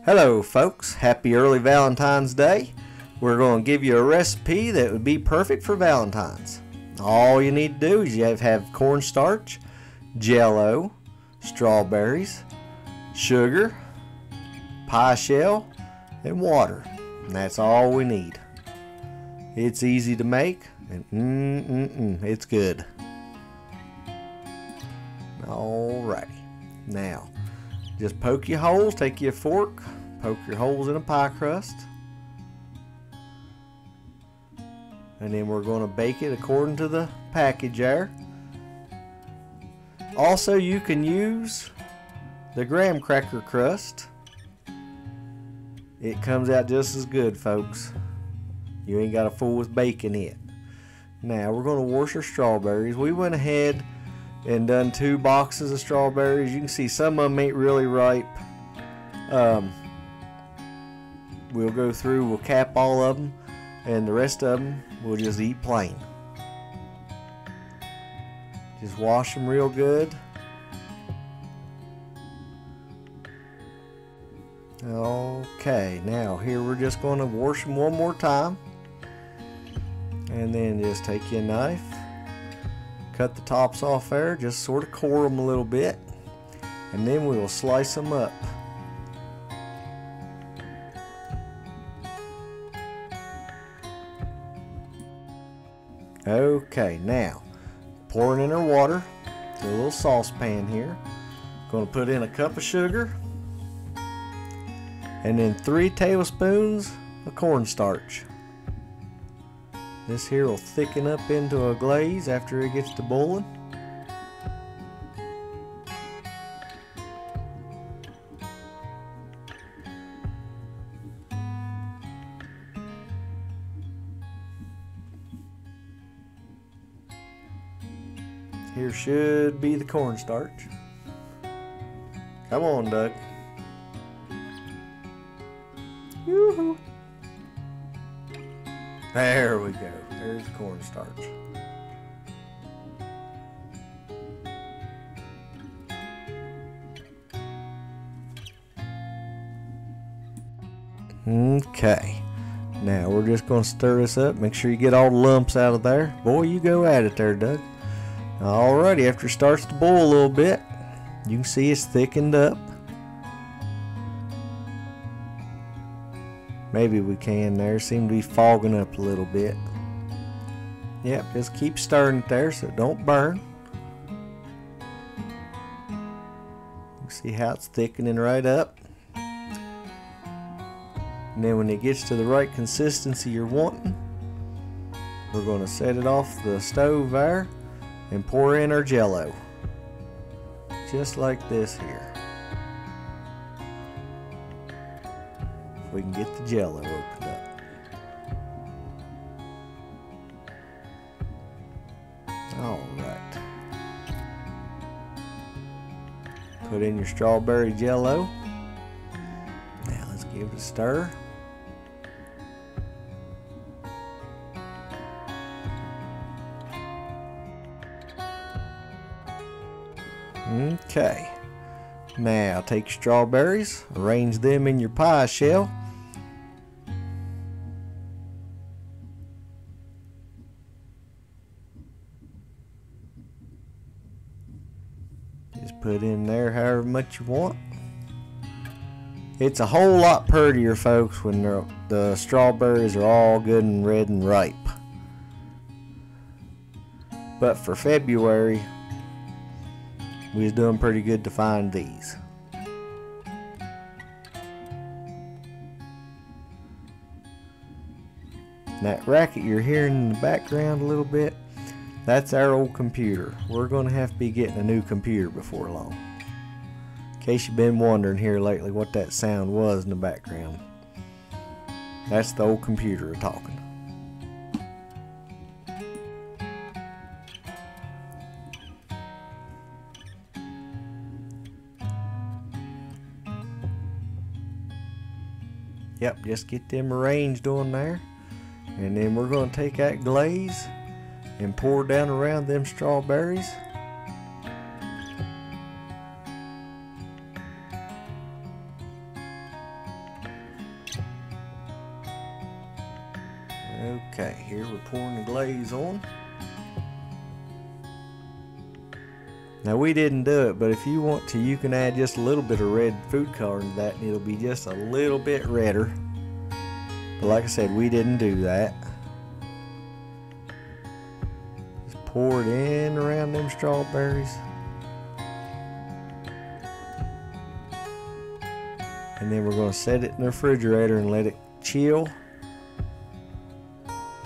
Hello folks, happy early Valentine's Day. We're going to give you a recipe that would be perfect for Valentine's. All you need to do is you have cornstarch, jello, strawberries, sugar, pie shell, and water. And that's all we need. It's easy to make and it's good. Alrighty, now just poke your holes, take your fork, poke your holes in a pie crust, and then we're going to bake it according to the package there. Also, you can use the graham cracker crust. It comes out just as good, folks. You ain't got to fool with baking it. Now we're going to wash our strawberries. We went ahead and done 2 boxes of strawberries. You can see some of them ain't really ripe. We'll go through, we'll cap all of them, and the rest of them we'll just eat plain. Just wash them real good. Okay, now here we're just going to wash them one more time, and then just take your knife, cut the tops off there, just sort of core them a little bit, and then we will slice them up. Okay, now pouring in our water to a little saucepan here. Going to put in a cup of sugar and then 3 tablespoons of cornstarch. This here will thicken up into a glaze after it gets to boiling. Here should be the cornstarch. Come on, Doug. Yoo-hoo. There we go. There's the cornstarch. Okay. Now we're just going to stir this up. Make sure you get all the lumps out of there. Boy, you go at it there, Doug. Alrighty, after it starts to boil a little bit, you can see it's thickened up. Maybe we can there. Seem to be fogging up a little bit. Yep, just keep stirring it there so it don't burn. You see how it's thickening right up. And then when it gets to the right consistency you're wanting, we're going to set it off the stove there and pour in our jello. Just like this here. We can get the jello opened up. Alright. Put in your strawberry jello. Now let's give it a stir. Okay. Now take your strawberries, arrange them in your pie shell. Just put in there however much you want. It's a whole lot prettier, folks, when the strawberries are all good and red and ripe. But for February, we was doing pretty good to find these. That racket you're hearing in the background a little bit, that's our old computer. We're going to have to be getting a new computer before long. In case you've been wondering here lately what that sound was in the background. That's the old computer talking. Yep, just get them arranged on there. And then we're going to take that glaze and pour down around them strawberries. Okay, here we're pouring the glaze on. Now we didn't do it, but if you want to, you can add just a little bit of red food coloring to that and it'll be just a little bit redder. But like I said, we didn't do that. Just pour it in around them strawberries. And then we're going to set it in the refrigerator and let it chill.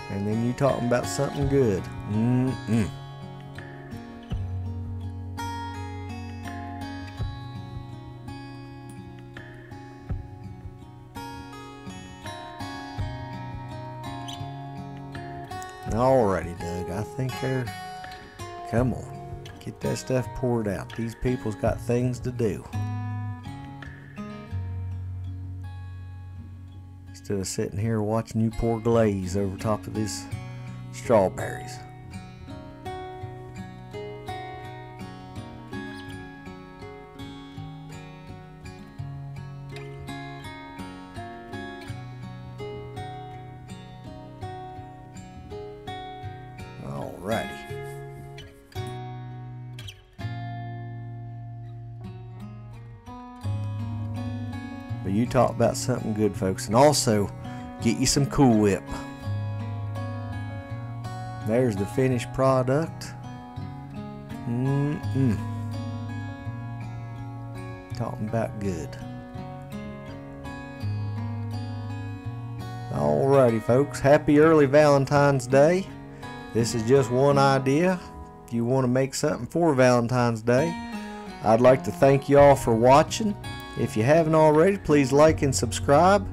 And then you talking about something good. Alrighty, Doug, I think they're... Come on, get that stuff poured out. These people's got things to do. Instead of sitting here watching you pour glaze over top of these strawberries. Alrighty. But you talk about something good, folks. And also, get you some Cool Whip. There's the finished product. Talking about good. Alrighty, folks. Happy early Valentine's Day. This is just one idea. If you want to make something for Valentine's Day, I'd like to thank you all for watching. If you haven't already, please like and subscribe,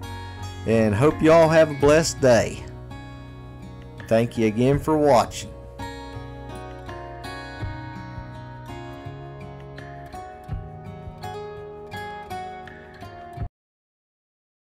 and hope you all have a blessed day. Thank you again for watching.